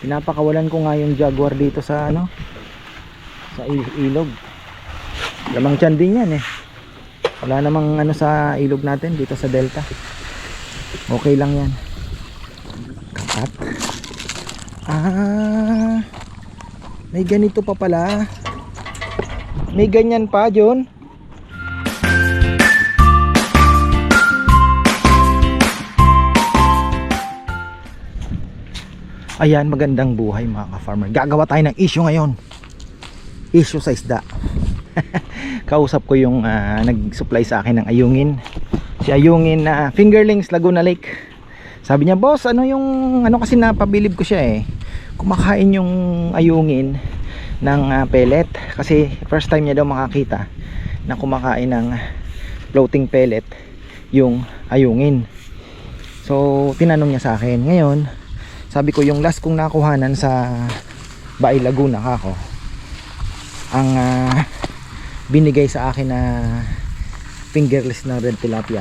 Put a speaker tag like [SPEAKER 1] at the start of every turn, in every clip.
[SPEAKER 1] Pinapakawalan ko nga yung jaguar dito sa ano, sa ilog. Lamang tiyan din yan eh. Wala namang ano sa ilog natin dito sa delta. Okay lang yan. Kapat. May ganito pa pala. May ganyan pa, John. Ayan, magandang buhay mga ka-farmer. Gagawa tayo ng issue ngayon. Issue sa isda. Kausap ko yung nag-supply sa akin ng ayungin. Si ayungin na Fingerlings Laguna Lake. Sabi niya, boss, ano kasi napabilib ko siya eh. Kumakain yung ayungin ng pellet. Kasi first time niya daw makakita na kumakain ng floating pellet yung ayungin. So, tinanong niya sa akin. Ngayon, sabi ko yung last kong nakuhanan sa Baay Laguna kako, ang binigay sa akin na fingerless na red tilapia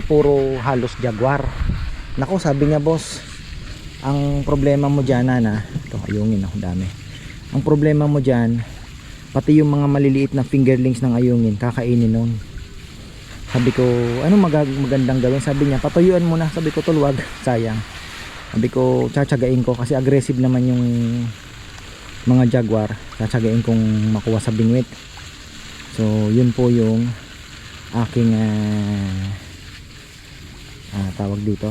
[SPEAKER 1] puro halos jaguar. Nako, sabi niya, boss, ang problema mo dyan, ito ayungin ako dami, ang problema mo dyan, pati yung mga maliliit na fingerlings ng ayungin kakainin nun. Sabi ko, ano magandang gawin? Sabi niya, patuyuan mo na. Sabi ko, tulwag, sayang. Sabi ko, tsatsagain ko kasi aggressive naman yung mga jaguar. Tsatsagain kong makuha sa bingwit. So yun po yung aking tawag dito,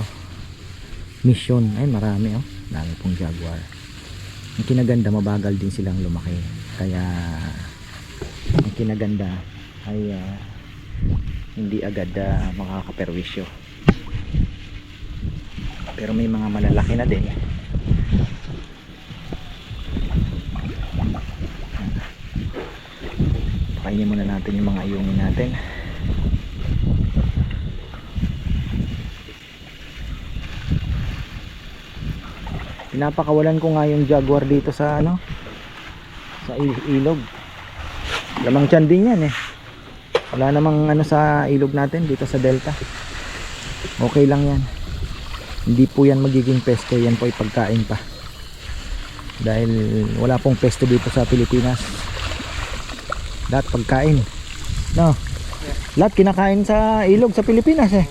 [SPEAKER 1] mission. Ay, marami dami pong jaguar. Ang kinaganda, mabagal din silang lumaki. Kaya ang kinaganda ay hindi agad makakaperwisyo. Pero may mga malalaki na din. Pakainin muna natin yung mga ayungin natin. Pinapakawalan ko nga yung jaguar dito sa ano, sa ilog. Lamang tiyan din yan eh. Wala namang ano sa ilog natin dito sa delta. Okay lang yan. Hindi po yan magiging pesto, yan po ay pagkain pa. Dahil wala pong pesto dito sa Pilipinas. Lahat pagkain. No? Lahat kinakain sa ilog sa Pilipinas eh.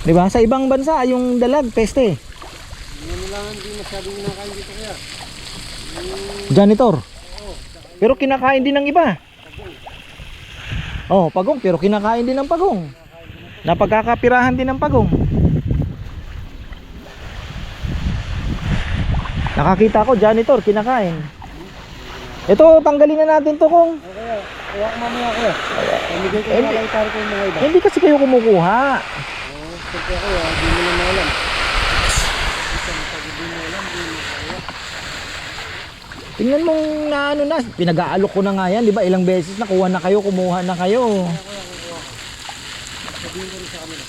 [SPEAKER 1] Diba? Sa ibang bansa yung dalag, peste.
[SPEAKER 2] Hindi masyadong kinakain dito kaya.
[SPEAKER 1] Janitor. Pero kinakain din ng iba. Oh, pagong, pero kinakain din ng pagong. Napagkakapirahan din ng pagong. Nakakita ko, janitor, kinakain. Ito, tanggalin na natin to kung.
[SPEAKER 2] Kaya, kuha ko mamaya ko. Pamigay ko na lang para ko yung mga iba.
[SPEAKER 1] Hindi kasi kayo kumukuha.
[SPEAKER 2] Kasi ako, hindi mo na alam.
[SPEAKER 1] Tingnan mong na ano na, pinag-aalok ko na nga yan, di ba? Ilang beses nakuha na kayo, kumuha na kayo.
[SPEAKER 2] Sabihin ko rin sa kanila.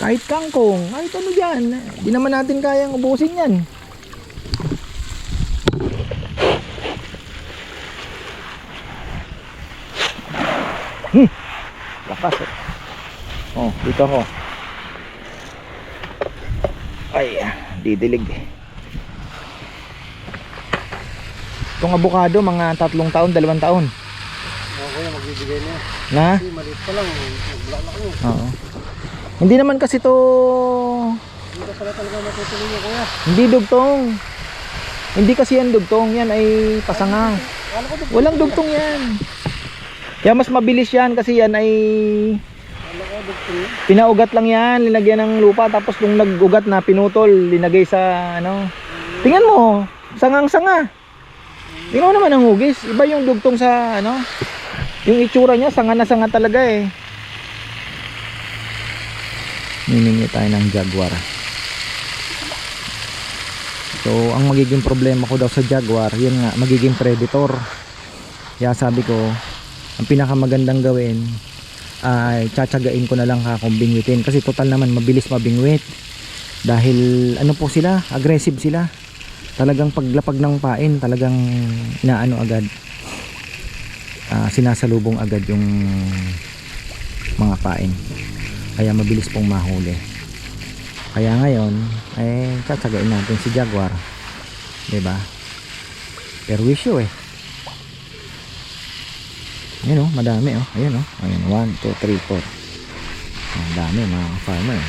[SPEAKER 1] Kahit kangkong, kahit ano dyan, di naman natin kayang ubusin yan. Lakas eh. Oh, dito ako. Ay, didilig. Itong abukado, mga 3 taon, 2 taon.
[SPEAKER 2] Oo, kuya, magbibigay na.
[SPEAKER 1] Na?
[SPEAKER 2] Kasi maliit pa lang, nagbulak yun.
[SPEAKER 1] Oo. Hindi naman kasi to.
[SPEAKER 2] Hindi ka pala talaga matutuloy niya, kuya.
[SPEAKER 1] Hindi dugtong. Hindi kasi yan dugtong, yan ay pasanga. Walang dugtong yan. Kaya mas mabilis yan kasi yan ay pinaugat lang yan, linagyan ng lupa, tapos nung nagugat na pinutol, linagay sa ano. Tingnan mo, sangang-sanga. Tingnan mo naman ang hugis, iba yung dugtong sa ano. Yung itsura niya, sanga na sanga talaga eh. Miningi tayo ng jaguar. So ang magiging problema ko daw sa jaguar, yun nga, magiging predator. Kaya sabi ko, ang pinakamagandang gawin ay tsatsagain ko na lang akong bingwitin, kasi total naman mabilis mabingwit. Dahil ano po sila, aggressive sila. Talagang paglapag ng pain, talagang inaano agad, sinasalubong agad yung mga pain. Kaya mabilis pong mahuli. Kaya ngayon eh tsatsagain natin si Jaguar, 'di ba? Perwisyo eh. Ayun oh, madami oh. Ayun oh. Ayun 1 2 3 4. Ang dami mga farmer.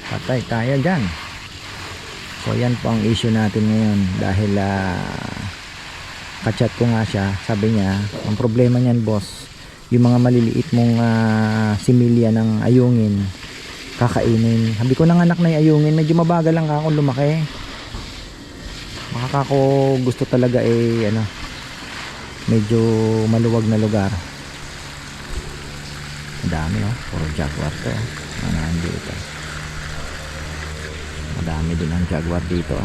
[SPEAKER 1] Patay tayo dyan. So yan po ang issue natin ngayon. Dahil kachat ko nga siya. Sabi niya, ang problema niyan boss, yung mga maliliit mong similya ng ayungin, kakainin. Sabi ko, nanganak na yung ayungin, medyo mabagal lang ako lumaki. Makakako gusto talaga medyo maluwag na lugar. Madami no, puro jaguar to. Nandito. Madami din ang jaguar dito.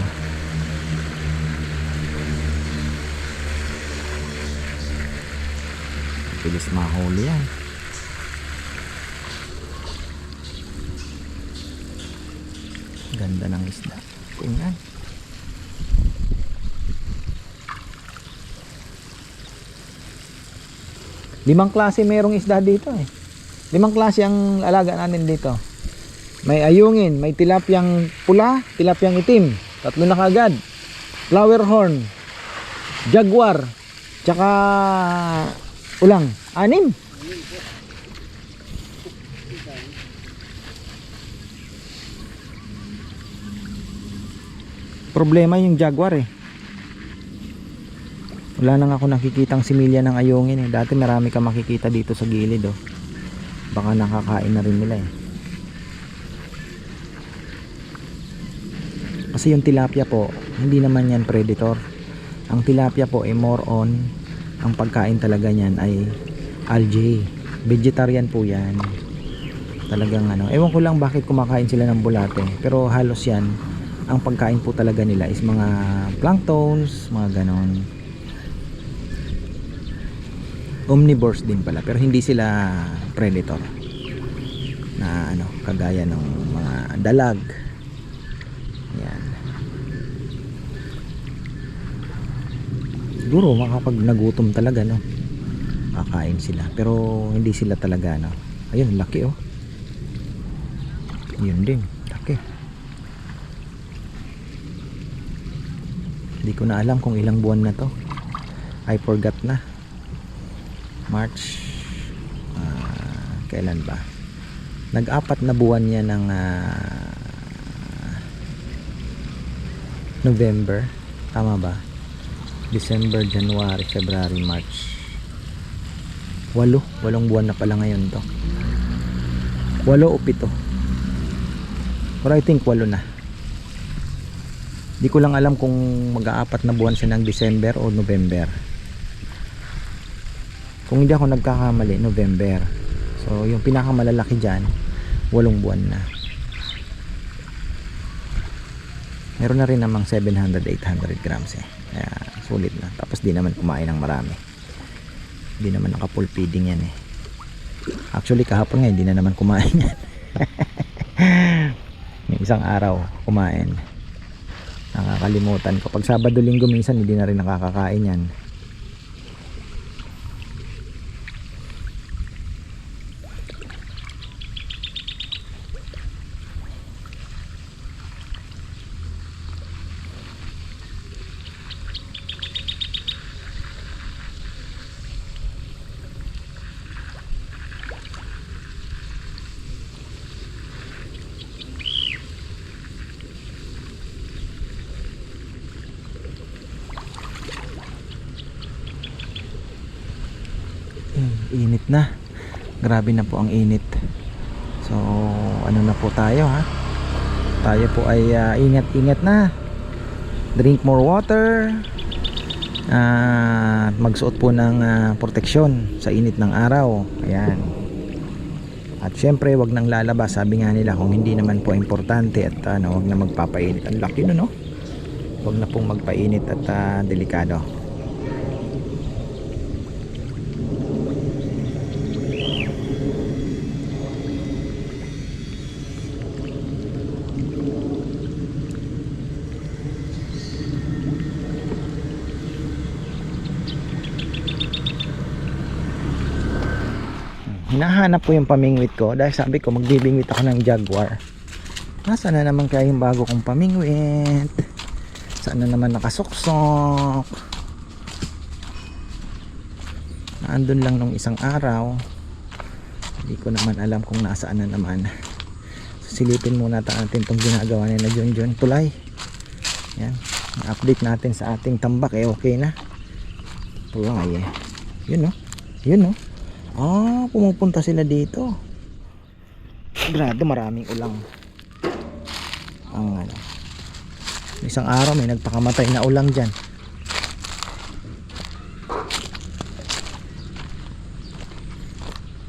[SPEAKER 1] Bilis mahuli yan. Ganda ng isda. Tingnan. Limang klase mayroong isda dito eh. Limang klase ang alaga natin dito. May ayungin, may tilapyang pula, tilapyang itim, 3 na kagad. Flower horn, jaguar, tsaka ulang, 6. Problema yung jaguar eh. Wala nang ako nakikitang similya ng ayungin eh. Dati marami ka makikita dito sa gilid oh. Baka nakakain na rin nila eh. Kasi yung tilapia po, hindi naman yan predator. Ang tilapia po ay more on, ang pagkain talaga niyan ay algae. Vegetarian po yan. Talagang ewan ko lang bakit kumakain sila ng bulate. Pero halos yan, ang pagkain po talaga nila is mga planktons, mga ganon. Omnivores din pala, pero hindi sila predator na kagaya ng mga dalag. Yan. Siguro makapag nagutom talaga kakain sila, pero hindi sila talaga ayun, laki oh. Yun din, laki. Hindi ko na alam kung ilang buwan na to. I forgot na. March, kailan ba? Nag-4 na buwan niya ng November, tama ba? December, January, February, March. 8 buwan na pala ngayon to. 8 o 7. But I think 8 na. Di ko lang alam kung mag-4 na buwan siya ng December o November. Kung hindi ako nagkakamali, November. So yung pinakamalalaki dyan, 8 buwan na. Meron na rin namang 700-800 grams eh. Kaya sulit na. Tapos di naman kumain ng marami. Hindi naman naka full feeding yan eh. Actually kahapon nga hindi na naman kumain yan. May isang araw kumain. Nakakalimutan ko. Pag Sabado Linggo minsan hindi na rin nakakakain yan. Init na, grabe na po ang init. So na po tayo ha. Tayo po ay ingat-ingat na. Drink more water. Magsuot po ng proteksyon sa init ng araw. Ayan. At syempre wag nang lalabas. Sabi nga nila kung hindi naman po importante at wag na magpapainit. Ang laki no. Wag na pong magpainit at delikado. Hinahanap ko yung pamingwit ko dahil sabi ko magbibingwit ako ng jaguar. Nasaan na naman kaya yung bago kong pamingwit? Saan na naman nakasuksok? Naandun lang nung isang araw. Hindi ko naman alam kung nasaan na naman. So, silipin muna natin itong ginagawa nila John Tulay. Yan. Update natin sa ating tambak. Okay na. Tulay Yun no. Yun no. Pumupunta sila dito. Grado maraming ulang. Ang isang araw may nagpakamatay na ulang dyan.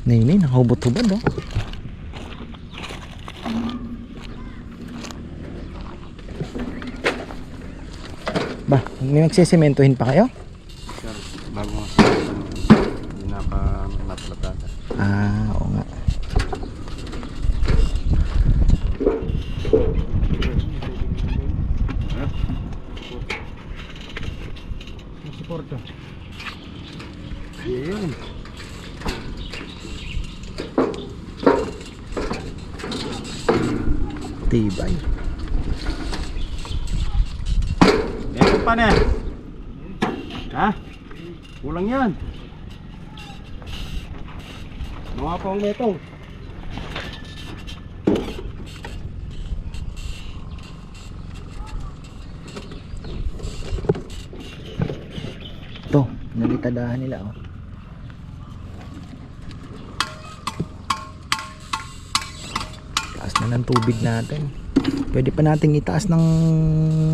[SPEAKER 1] Nini, nakahubot-hubad oh. Ba, may magsisimentohin pa kayo?
[SPEAKER 2] Sir, bago nga. Hindi na pa napalatan.
[SPEAKER 1] Oo nga. Suporto.
[SPEAKER 2] Ayun.
[SPEAKER 1] Tibay.
[SPEAKER 2] Meron pa na. Ha? Kulang yan. Mga pang metong.
[SPEAKER 1] Ito, nalitadahan nila oh. Taas na ng tubig natin. Pwede pa nating itaas ng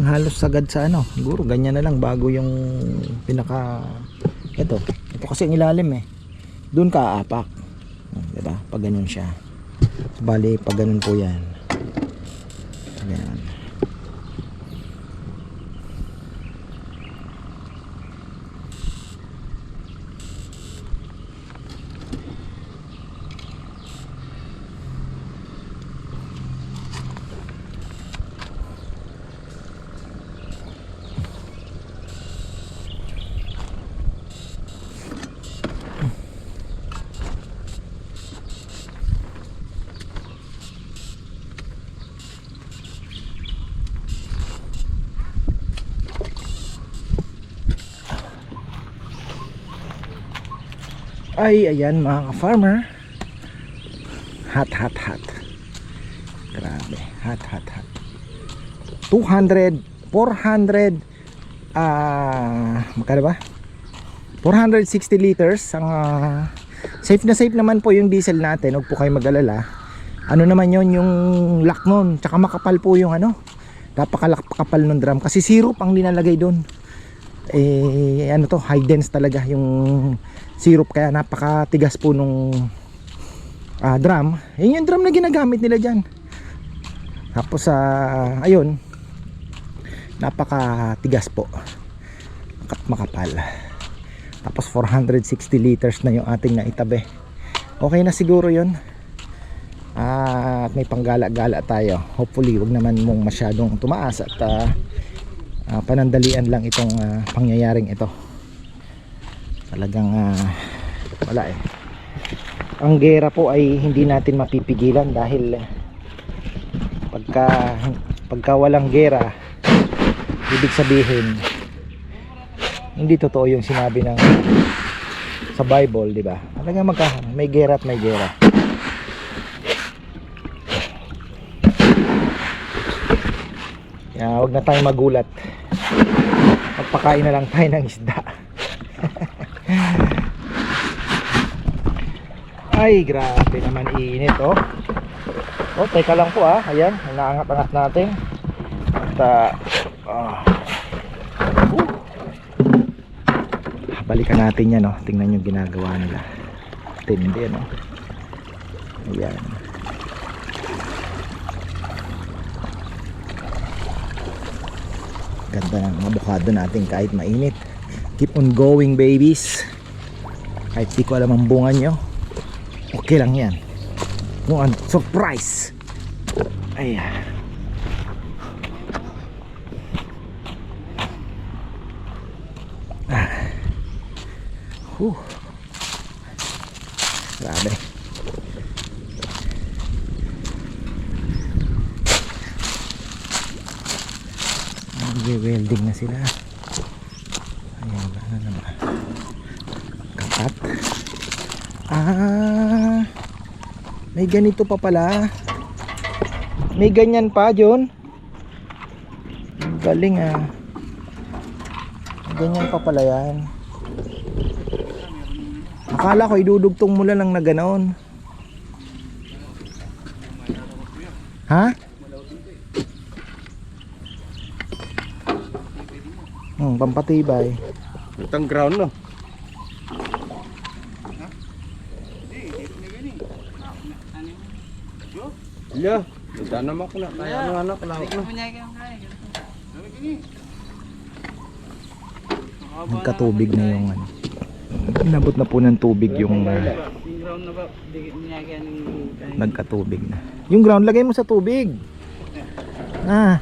[SPEAKER 1] halos sagad sa ano. Siguro ganyan na lang bago yung pinaka ito kasi ang ilalim eh. Doon ka aapak. Diba? Pag ganun siya. So, bali pag ganun po yan. Ganyan. Ay, ayan mga ka-farmer. Hot. Grabe, hot. 200, 400, magkano ba? 460 liters. Ang safe naman po yung diesel natin. Huwag po kayo mag-alala. Ano naman yon yung lock nun. Tsaka makapal po yung ano. Napakapal ng drum. Kasi syrup ang nilalagay doon. Ano to, high dense talaga yung syrup, kaya napakatigas po nung drum. Yun yung drum na ginagamit nila dyan. Tapos ayun, napakatigas po, makapal. Tapos 460 liters na yung ating naitabi. Okay na siguro yun. At may panggala-gala tayo. Hopefully wag naman mong masyadong tumaas at panandalian lang itong pangyayaring ito. Talagang wala eh. Ang gera po ay hindi natin mapipigilan dahil pagka walang gera, ibig sabihin hindi totoo yung sinabi ng sa Bible, di ba? Talagang may gera at may gera. Kaya huwag na tayong magulat. Magpakain na lang tayo ng isda. Ay, grabe naman init oh. Teka lang po ayan, inaangat-angat natin. At balikan natin yan oh. Tingnan yung ginagawa nila. Tindi no. Ayan. Ganda ng avocado natin kahit mainit. Keep on going babies. Kahit di ko alam ang bunga nyo, okay lang yan. Kung surprise. Ayan. Grabe. Nagwe-welding na sila. Ayan ba, ano naman? Kapat. May ganito pa pala. May ganyan pa, John. Galing ah. Ganyan pa pala yan. Akala ko idudugtong mo lang na ganoon. Ha? Pampatibay.
[SPEAKER 2] Itang ground no. Iya, sudah nama kena kaya anak lauk na.
[SPEAKER 1] Nagkatubig na yung ano. Inabot na po ng tubig yung nagkatubig na. Yung ground lagay mo sa tubig. Ah.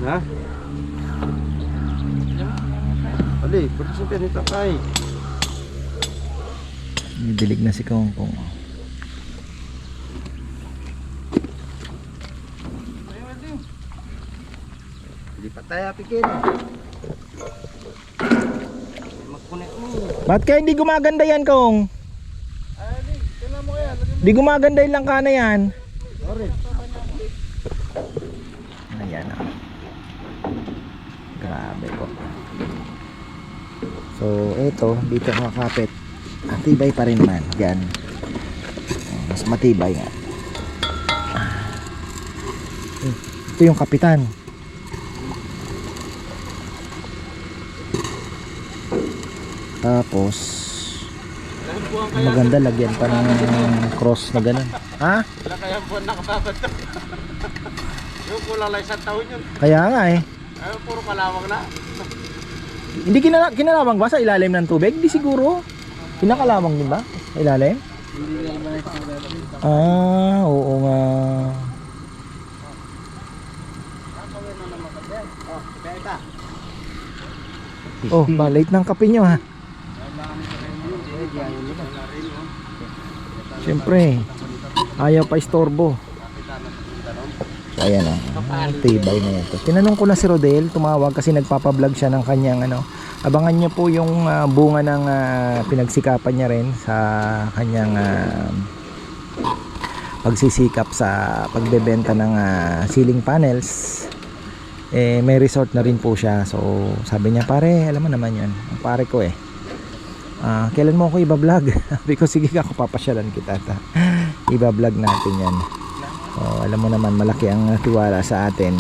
[SPEAKER 2] Na? Ali, pwede sa pinita kay.
[SPEAKER 1] Nidilig na si Kong Kong.
[SPEAKER 2] Hindi pa tayo pikin.
[SPEAKER 1] Ba't kaya hindi gumaganda yan, Kong? Hindi gumaganda yung langka na yan. Ayan ah. Grabe po. So, eto, dito kakapit. Matibay pa rin man. Yan. Mas matibay nga. Ito yung kapitan. Tapos maganda lagyan pa ng cross na ganun. Ha?
[SPEAKER 2] Wala kaya buwan nakababad to. Yung kulang lang isang taon yun.
[SPEAKER 1] Kaya nga eh.
[SPEAKER 2] Ay, puro kalawang na.
[SPEAKER 1] Hindi kinalawang ba sa ilalim ng tubig? Hindi siguro. Kinakalawang din ba? Sa ilalim? Ah, oo nga. Oh, balait ng kape nyo ha. Siyempre, ayaw pa istorbo. So, ayan o. Tibay na yan. Tinanong ko na si Rodel, tumawag kasi nagpapablog siya ng kanyang ano. Abangan nyo po yung bunga ng pinagsikapan niya rin sa kanyang pagsisikap sa pagbebenta ng ceiling panels. Eh, may resort na rin po siya. So sabi niya, pare, alam mo naman yan, ang pare ko eh, kailan mo ako iba-vlog? Sabi ko, sige ako, papasyalan kita. Iba-vlog natin yan. So, alam mo naman, malaki ang tiwala sa atin.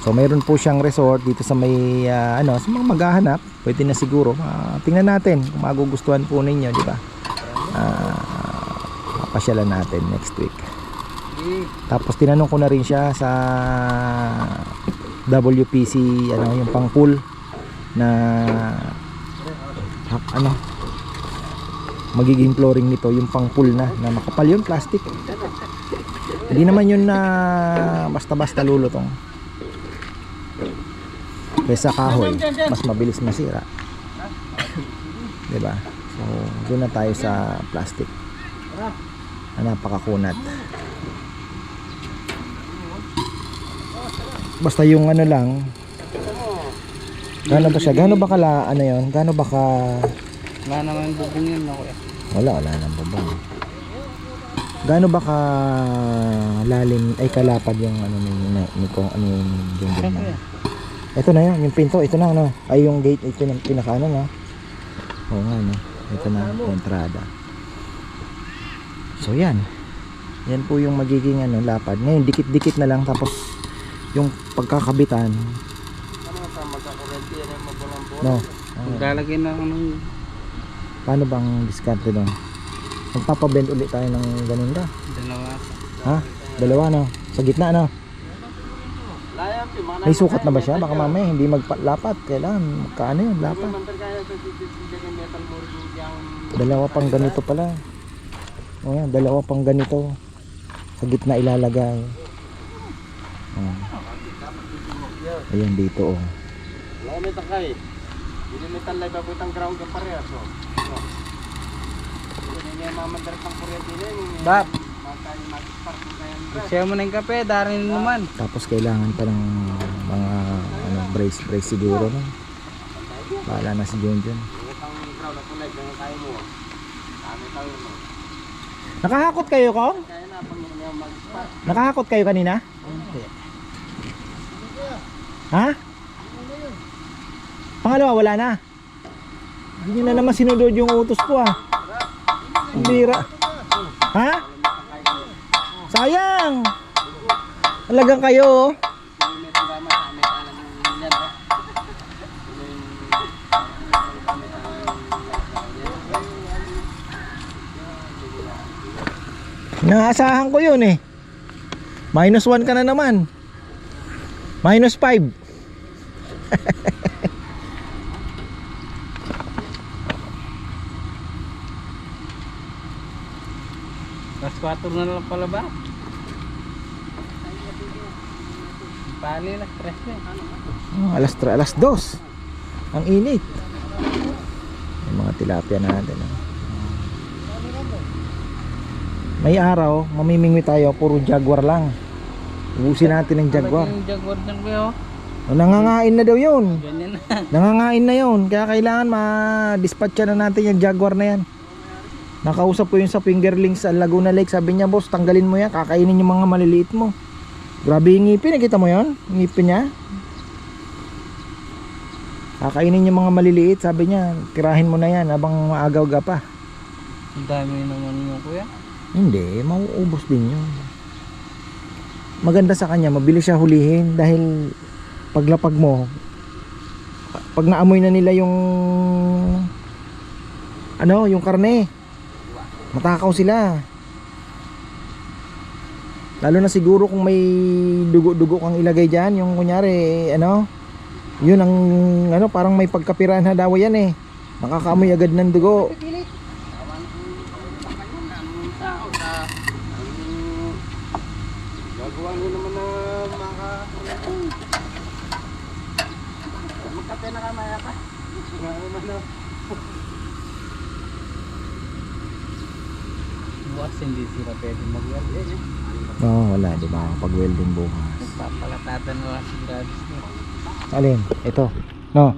[SPEAKER 1] So mayroon po siyang resort dito sa may ano, sa mga maghahanap, pwede na siguro. Tingnan natin kung magugustuhan po ninyo, di ba? Papasyalan natin next week. Tapos tinanong ko na rin siya sa WPC, ano, yung pang pool na ano, magiging flooring nito, yung pang pool na makapal yun, plastic. Hindi naman yun na basta-basta lulutong. Kaysa kahoy, mas mabilis masira. Diba? So, doon na tayo sa plastic. Napakakunat. Basta yung ano lang, gaano ba siya? Gaano ba kala, ano yun? Gaano ba ka...
[SPEAKER 2] Wala naman bubong yun ako eh.
[SPEAKER 1] Wala nang bubong. Gaano ba ka lalim, ay kalapad yung ano ni kung ano yung ito na yun, yung pinto, ito na ano, ay yung gate, ito na pinaka ano na. Oo nga no, ito na yung entrada. So yan po yung magiging ano, lapad. Ngayon dikit-dikit na lang, tapos yung pagkakabitan no,
[SPEAKER 2] Maglalagay na ng
[SPEAKER 1] paano bang diskarte doon? Magpapabend ulit tayo ng ganun da.
[SPEAKER 2] dalawa.
[SPEAKER 1] Ha? Dalawa no? Sa gitna no? May sukat na ba siya? Baka mamaya hindi maglapat. Kailangan magkaano yun, lapat. Dalawa pang ganito pala. O yan, dalawa pang ganito. Sa gitna ilalagay. Ayan dito oh.
[SPEAKER 2] Wala may takay. Hindi may talay pa po itang ground ka parehas. Hindi may mamandarat ng kuryente din.
[SPEAKER 1] Bap,
[SPEAKER 3] Siya mo na yung kape, darin naman.
[SPEAKER 1] Tapos kailangan pa ng mga ano, brace siguro no. Bahala na si Junjun. Nakahakot kayo ko? Nakahakot kayo kanina? Ha? Pangalawa wala na. Hindi nyo na naman sinunod yung utos ko ah. Ang bira. Ha? Sayang. Talagang kayo oh. Naasahan ko yun eh. -1 ka na naman. -5.
[SPEAKER 3] Alas 4 na lang pala ba? Pali na, 3 na.
[SPEAKER 1] Alas 3, alas 2. Ang init. Yung mga tilapia natin. May araw, mamimingwi tayo, puro jaguar lang. Ubusin natin ng jaguar.
[SPEAKER 3] Yung jaguar dyan ba yun?
[SPEAKER 1] Nangangain na daw yun.
[SPEAKER 3] Ganyan na.
[SPEAKER 1] Nangangain na yun. Kaya kailangan ma-dispatcha na natin yung jaguar na yan. Nakausap ko yun sa fingerlings sa Laguna Lake. Sabi niya, boss, tanggalin mo yan. Kakainin yung mga maliliit mo. Grabe yung ngipin. Nakita mo yun? Ngipin niya. Kakainin yung mga maliliit. Sabi niya, tirahin mo na yan habang maagaw ka pa.
[SPEAKER 3] Ang dami naman yung kuya.
[SPEAKER 1] Hindi, mauubos din yun. Maganda sa kanya, mabilis siya hulihin. Dahil paglapag mo, pag naamoy na nila yung ano, yung karne, matakaw sila. Lalo na siguro kung may dugo-dugo kang ilagay dyan, yung kunyari ano, yun ang ano, parang may pagkapiran na daw yan eh. Makakaamoy agad ng dugo.
[SPEAKER 2] Gagawa nyo naman na magkape na kamaya ka.
[SPEAKER 3] Bukas hindi sila pwede mag-weld.
[SPEAKER 1] Oo, wala, di ba? Pag-welding bukas.
[SPEAKER 3] Papalatatan mo kasi grabis nyo.
[SPEAKER 1] Alin? Ito. No?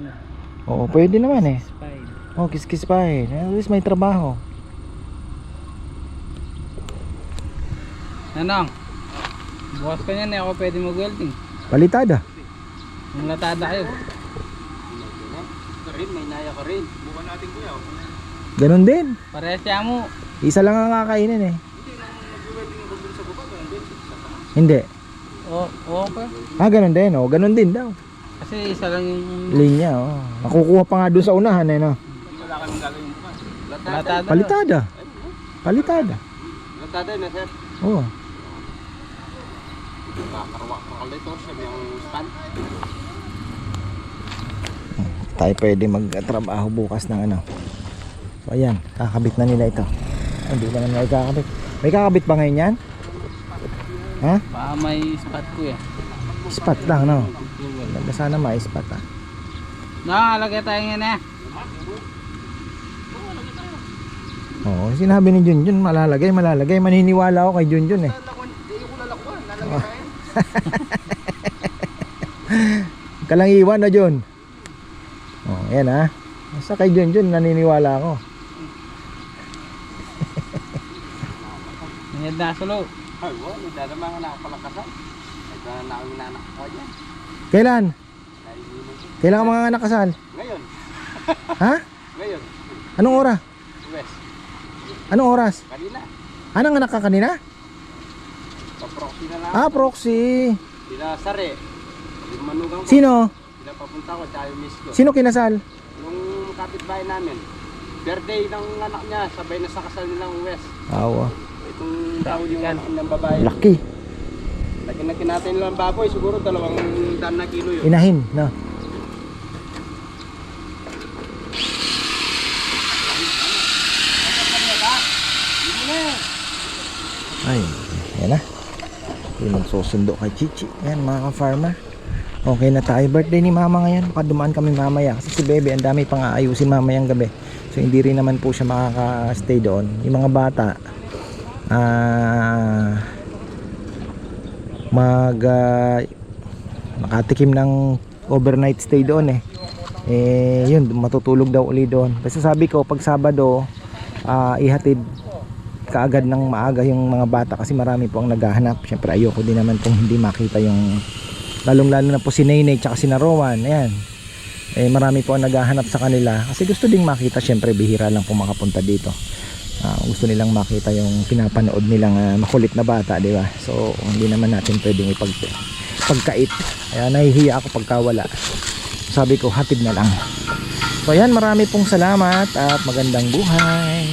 [SPEAKER 1] Oo, pwede naman eh.
[SPEAKER 3] Spine.
[SPEAKER 1] Oh, kiss-kiss pa eh. At least may trabaho.
[SPEAKER 3] Nanong, bukas ka niyan eh, ako pwede mag-welding.
[SPEAKER 1] Palitada.
[SPEAKER 3] Mulatada kayo.
[SPEAKER 2] Ito rin, may naya ka rin. Bukan natin kuya.
[SPEAKER 1] Ganon din.
[SPEAKER 3] Parehas siya mo.
[SPEAKER 1] Isa lang ang kakainin eh.
[SPEAKER 2] Hindi nang nag-welding ako dun sa baba. Ganun din.
[SPEAKER 1] Hindi.
[SPEAKER 3] Oo pa.
[SPEAKER 1] Ganon din. Oh, ganon din daw.
[SPEAKER 3] Kasi isa lang yung
[SPEAKER 1] Linya, oh. Nakukuha pa nga doon sa unahan eh, no?
[SPEAKER 2] Wala kaming gagawin bukas.
[SPEAKER 3] latada.
[SPEAKER 1] Palitada. Palitada.
[SPEAKER 2] Latada na sir.
[SPEAKER 1] Oo.
[SPEAKER 2] Kakarwak-rakal ito. Sabi ang stand.
[SPEAKER 1] Tayo pwede magtrabaho bukas ng ano. So ayan, kakabit na nila ito. Ay, hindi naman may kakabit. May kakabit ba ngayon yan? Ha?
[SPEAKER 3] Baka may spot ko eh.
[SPEAKER 1] Spot lang, no? Ganda sana may spot, ha?
[SPEAKER 3] Nakalagay tayo ngayon eh.
[SPEAKER 1] Oo, sinabi ni Junjun, malalagay. Maniniwala ako kay Junjun eh. Kalang iwan na Jun. Oh, ayan ha. Basta kay Junjun, naniniwala ako.
[SPEAKER 3] Nangyadd na sulo.
[SPEAKER 2] Ay, wow. Nagdadama ka na kapalakasan. Nagdadama na ang minanak ko dyan.
[SPEAKER 1] Kailan? Kailan ka mga nakasal?
[SPEAKER 2] Ngayon.
[SPEAKER 1] Ha?
[SPEAKER 2] Ngayon.
[SPEAKER 1] Anong oras?
[SPEAKER 2] West.
[SPEAKER 1] Anong oras?
[SPEAKER 2] Kanina.
[SPEAKER 1] Anong anak ka kanina?
[SPEAKER 2] Paproxy na lang.
[SPEAKER 1] Ah, proxy.
[SPEAKER 2] Sila Sare. Yung manugang ko.
[SPEAKER 1] Sino?
[SPEAKER 2] Sila papunta ko. Tsaka yung miss ko.
[SPEAKER 1] Sino kinasal?
[SPEAKER 2] Yung kapitbahay namin. Birthday ng anak niya. Sabay na sa kasal nilang West.
[SPEAKER 1] Awa.
[SPEAKER 2] Itong taon yung anak ng babae.
[SPEAKER 1] Laki.
[SPEAKER 2] Laki natin lang baboy. Siguro 200 na kilo yun.
[SPEAKER 1] Inahin, no? Ay, yan na. Yung magsusundo kay Chichi. Yan mga ka-farmer. Okay na tayo. Birthday ni mama ngayon. Baka dumaan kami mamaya. Kasi si Bebe, ang dami pang aayusin mamayang gabi. So hindi rin naman po siya makaka-stay doon. Yung mga bata, makatikim ng overnight stay doon yun, matutulog daw uli doon. Kasi sabi ko pag Sabado ihatid kaagad ng maaga yung mga bata kasi marami po ang naghahanap. Syempre ayoko din naman pong hindi makita yung, lalong lalo na po si Nainay tsaka si Narowan, ayan, marami po ang naghahanap sa kanila kasi gusto ding makita. Syempre bihira lang po makapunta dito. Gusto nilang makita yung pinapanood nilang makulit na bata, di ba? So hindi naman natin pwedeng pagkait, kaya nahihiya ako pagka wala. Sabi ko hatid na lang. So ayan, marami pong salamat at magandang buhay.